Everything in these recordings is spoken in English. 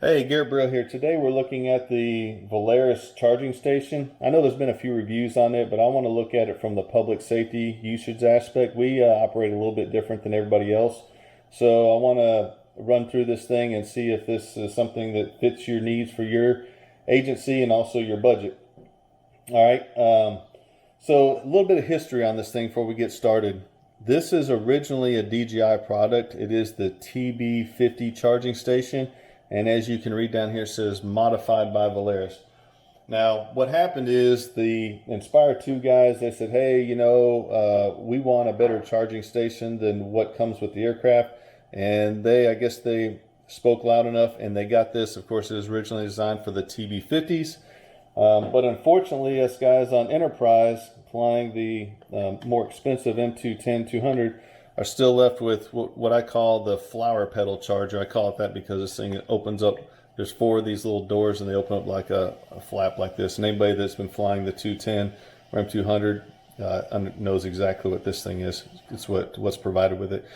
Hey, Garrett Brill here. Today we're looking at the Volarious Charging Station. I know there's been a few reviews on it, but I want to look at it from the public safety usage aspect. We operate a little bit different than everybody else. So I want to run through this thing and see if this is something that fits your needs for your agency and also your budget. All right. So a little bit of history on this thing before we get started. This is originally a DJI product. It is the TB50 charging station. And as you can read down here, it says modified by Belaris. Now, what happened is the Inspire 2 guys, they said, hey, we want a better charging station than what comes with the aircraft. And I guess they spoke loud enough and they got this. Of course, it was originally designed for the TB50s. But unfortunately, us guys on Enterprise flying the more expensive M210-200 are still left with what I call the flower petal charger. I call it that because this thing opens up. There's 4 of these little doors and they open up like a flap like this. And anybody that's been flying the 210 or M200 knows exactly what this thing is. It's what's provided with it.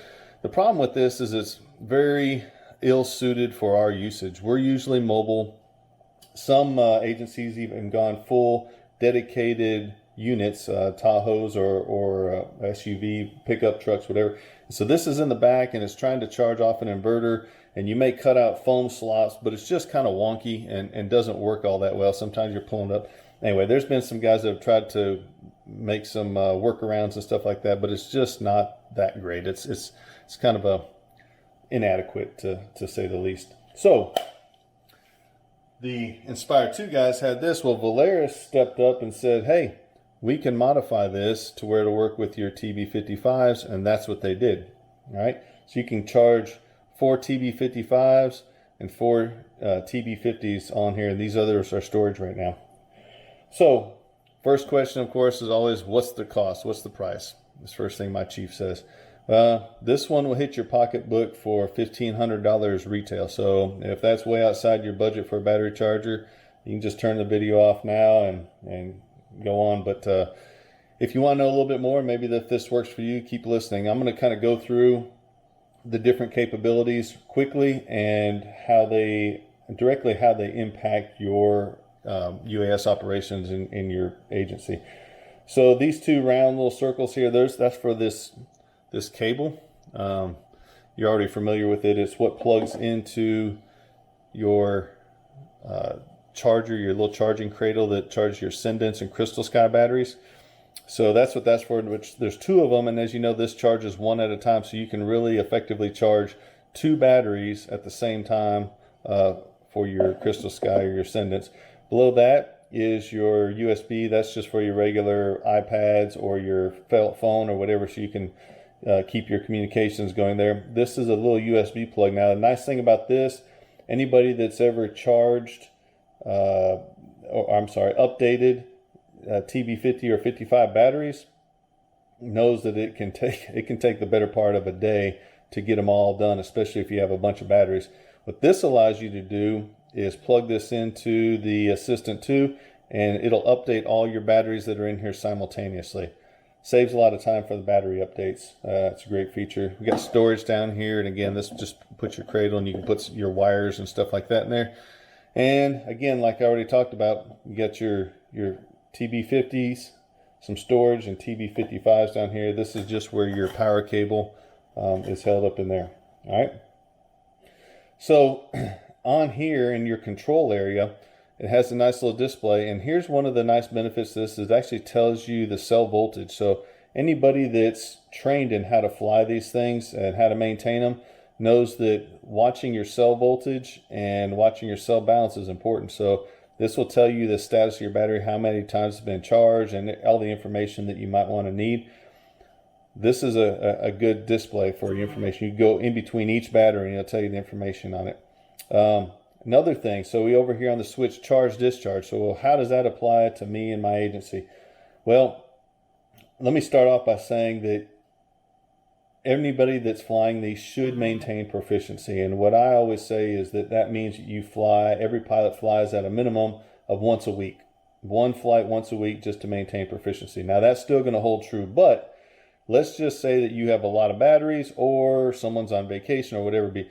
The problem with this is it's very ill-suited for our usage. We're usually mobile. Some agencies even gone full dedicated units, Tahoes or SUV pickup trucks, whatever. So this is in the back and it's trying to charge off an inverter, and you may cut out foam slots, but it's just kind of wonky and doesn't work all that well. Sometimes you're pulling up. Anyway, there's been some guys that have tried to make some workarounds and stuff like that, but it's just not that great. It's kind of inadequate to say the least. So the Inspire 2 guys had this. Well, Belaris stepped up and said, hey, we can modify this to where it'll work with your TB55s, and that's what they did. All right, so you can charge 4 TB55s and 4 TB50s on here, and these others are storage right now. So first question, of course, is always, what's the cost? What's the price? This first thing my chief says. This one will hit your pocketbook for $1,500 retail. So if that's way outside your budget for a battery charger, you can just turn the video off now and go on. But if you want to know a little bit more, maybe that this works for you, keep listening. I'm going to kind of go through the different capabilities quickly and how they impact your UAS operations in your agency. So these 2 round little circles here, that's for this cable. You're already familiar with it. It's what plugs into your charger, your little charging cradle that charges your Ascendance and Crystal Sky batteries. So that's what that's for, which there's 2 of them, and as you know, this charges 1 at a time, so you can really effectively charge 2 batteries at the same time for your Crystal Sky or your Ascendance. Below that is your USB. That's just for your regular iPads or your phone or whatever, so you can keep your communications going there. This is a little USB plug. Now, the nice thing about this, anybody that's ever charged updated TB50 or 55 batteries knows that it can take the better part of a day to get them all done, especially if you have a bunch of batteries. What this allows you to do is plug this into the Assistant 2, and it'll update all your batteries that are in here simultaneously. Saves a lot of time for the battery updates. It's a great feature. We got storage down here, and again, this just puts your cradle and you can put your wires and stuff like that in there. And again, like I already talked about, you got your TB50s, some storage, and TB55s down here. This is just where your power cable is held up in there. All right. So on here in your control area, it has a nice little display. And here's one of the nice benefits of this, is it actually tells you the cell voltage. So anybody that's trained in how to fly these things and how to maintain them knows that watching your cell voltage and watching your cell balance is important. So this will tell you the status of your battery, how many times it's been charged, and all the information that you might want to need. This is a good display for your information. You go in between each battery and it'll tell you the information on it. Another thing, so we over here on the switch, charge discharge. So how does that apply to me and my agency? Well, let me start off by saying that anybody that's flying these should maintain proficiency. And what I always say is that means every pilot flies at a minimum of once a week. 1 flight once a week just to maintain proficiency. Now that's still going to hold true, but let's just say that you have a lot of batteries or someone's on vacation or whatever it be.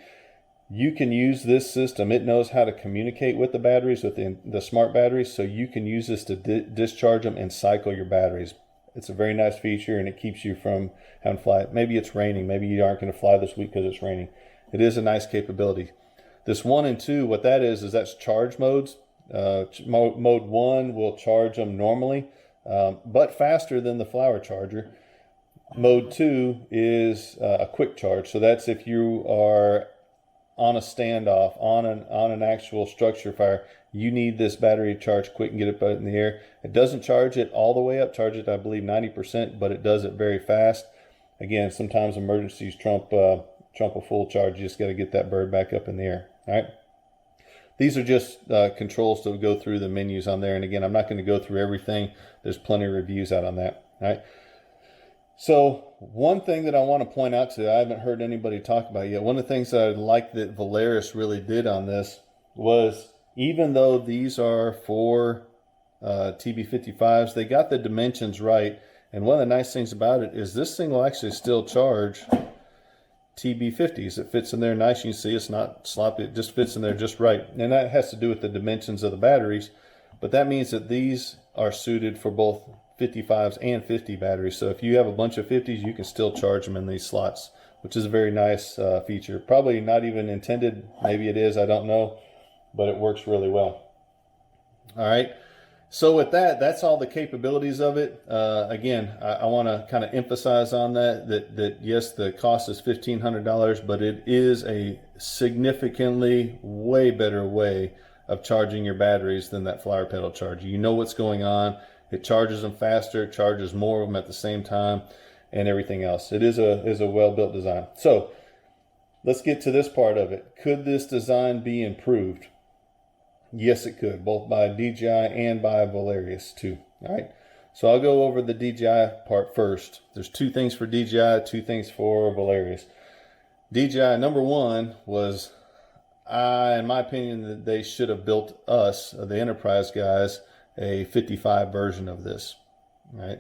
You can use this system. It knows how to communicate with the batteries, with the smart batteries, so you can use this to discharge them and cycle your batteries. It's a very nice feature, and it keeps you from having to fly. Maybe it's raining. Maybe you aren't going to fly this week because it's raining. It is a nice capability. This 1 and 2, what that is that's charge modes. Mode 1 will charge them normally, but faster than the flower charger. Mode 2 is a quick charge. So that's if you are on a standoff, on an actual structure fire, you need this battery to charge quick and get it in the air. It doesn't charge it all the way up, charge it I believe 90%, but it does it very fast. Again, sometimes emergencies trump a full charge. You just got to get that bird back up in the air. All right. These are just controls to go through the menus on there. And again, I'm not going to go through everything. There's plenty of reviews out on that. All right. So one thing that I want to point out to, I haven't heard anybody talk about yet. One of the things that I like that Belaris really did on this was, even though these are for TB55s, they got the dimensions right. And one of the nice things about it is this thing will actually still charge TB50s. It fits in there nice. You can see it's not sloppy. It just fits in there just right. And that has to do with the dimensions of the batteries. But that means that these are suited for both 55s and 50 batteries. So if you have a bunch of 50s, you can still charge them in these slots, which is a very nice feature. Probably not even intended. Maybe it is. I don't know. But it works really well. All right. So with that, that's all the capabilities of it. Again, I want to kind of emphasize on that yes, the cost is $1,500, but it is a significantly way better way of charging your batteries than that flower petal charger. You know what's going on. It charges them faster, it charges more of them at the same time, and everything else. It is a well-built design. So let's get to this part of it. Could this design be improved? Yes, it could, both by DJI and by Volarious too. All right, so I'll go over the DJI part first. There's 2 things for DJI, 2 things for Volarious. DJI, number 1 was, in my opinion, that they should have built us, the enterprise guys, a 55 version of this. All right,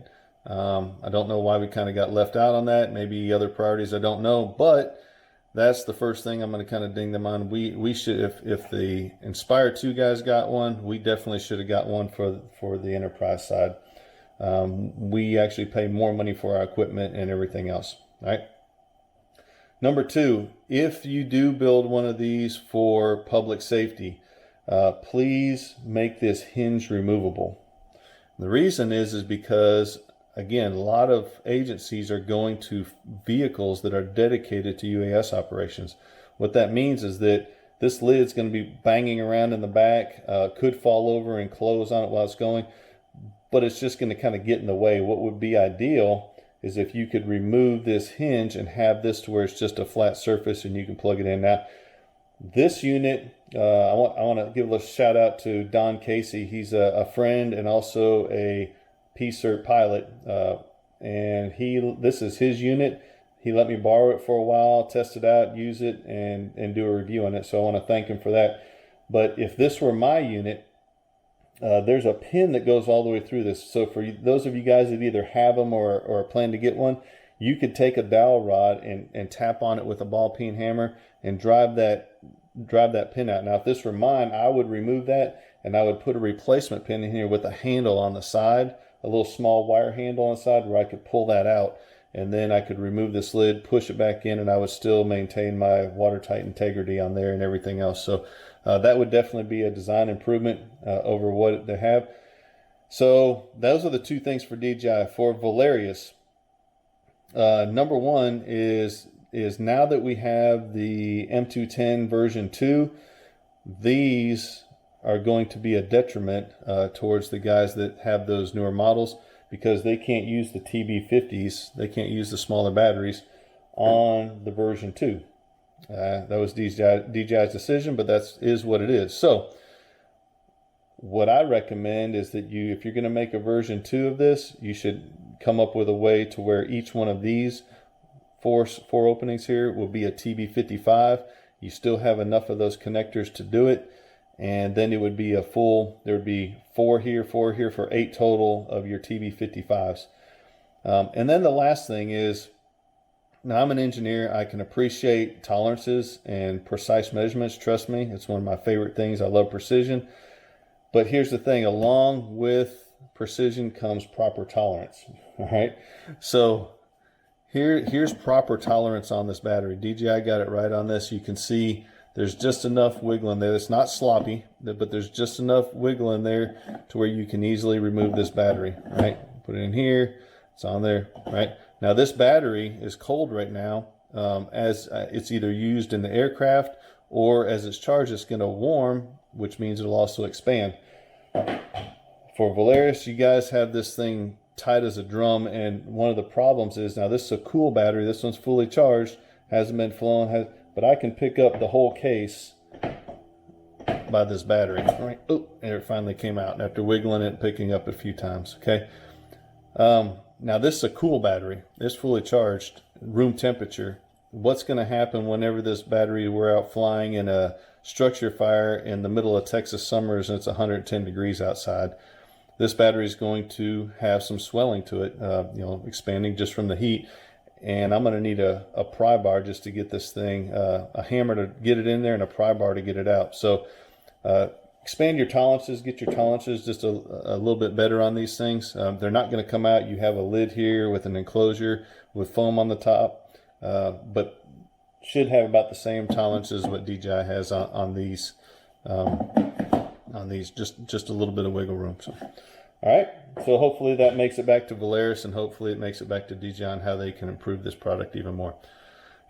I don't know why we kind of got left out on that. Maybe other priorities, I don't know, but that's the first thing I'm going to kind of ding them on. We should, if the Inspire 2 guys got one, we definitely should have got one for the enterprise side. We actually pay more money for our equipment and everything else. All right. Number 2, if you do build one of these for public safety, please make this hinge removable. The reason is because, again, a lot of agencies are going to vehicles that are dedicated to UAS operations. What that means is that this lid's going to be banging around in the back, could fall over and close on it while it's going, but it's just going to kind of get in the way. What would be ideal is if you could remove this hinge and have this to where it's just a flat surface and you can plug it in. Now, this unit, I want to give a little shout out to Don Casey. He's a friend and also a P-Cert pilot, and this is his unit. He let me borrow it for a while, test it out, use it, and do a review on it. So I want to thank him for that. But if this were my unit, there's a pin that goes all the way through this. So for those of you guys that either have them or plan to get one, you could take a dowel rod and tap on it with a ball peen hammer and drive that pin out. Now, if this were mine, I would remove that and I would put a replacement pin in here with a handle on the side, a little small wire handle on the side where I could pull that out, and then I could remove this lid, push it back in, and I would still maintain my watertight integrity on there and everything else. So that would definitely be a design improvement over what they have. So those are the 2 things for DJI. For Volarious, number 1 is now that we have the M210 version 2, these are going to be a detriment towards the guys that have those newer models, because they can't use the TB50s, they can't use the smaller batteries on the version 2. That was DJI's decision, but that is what it is. So what I recommend is that if you're going to make a version 2 of this, you should come up with a way to where each one of these four openings here will be a TB55. You still have enough of those connectors to do it, and then it would be a full, there would be 4 here for 8 total of your TB55s. And then the last thing is, Now, I'm an engineer. I can appreciate tolerances and precise measurements. Trust me, it's one of my favorite things. I love precision. But here's the thing, along with precision comes proper tolerance. All right. So here's proper tolerance on this battery. DJI got it right on this. You can see there's just enough wiggle in there. It's not sloppy, but there's just enough wiggle in there to where you can easily remove this battery, right? Put it in here. It's on there, right? Now this battery is cold right now, as it's either used in the aircraft or as it's charged, it's going to warm, which means it'll also expand. For Volarious, you guys have this thing tight as a drum, and one of the problems is, now this is a cool battery. This one's fully charged, hasn't been flown, but I can pick up the whole case by this battery. Right? Oh, and it finally came out after wiggling it and picking up a few times. Okay. Now this is a cool battery. It's fully charged, room temperature. What's going to happen whenever this battery, we're out flying in a structure fire in the middle of Texas summers and it's 110 degrees outside? This battery is going to have some swelling to it, expanding just from the heat. And I'm going to need a pry bar just to get this thing, a hammer to get it in there and a pry bar to get it out. So expand your tolerances, get your tolerances just a little bit better on these things. They're not going to come out. You have a lid here with an enclosure with foam on the top, but should have about the same tolerances as what DJI has on these. Just a little bit of wiggle room. So, all right. So hopefully that makes it back to Belaris, and hopefully it makes it back to DJI on how they can improve this product even more.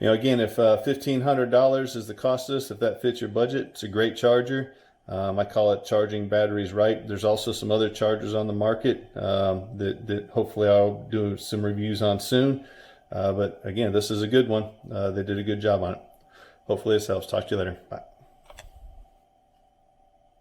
Again, if $1,500 is the cost of this, if that fits your budget, it's a great charger. I call it charging batteries right. There's also some other chargers on the market that hopefully I'll do some reviews on soon. But again, this is a good one. They did a good job on it. Hopefully this helps. Talk to you later. Bye.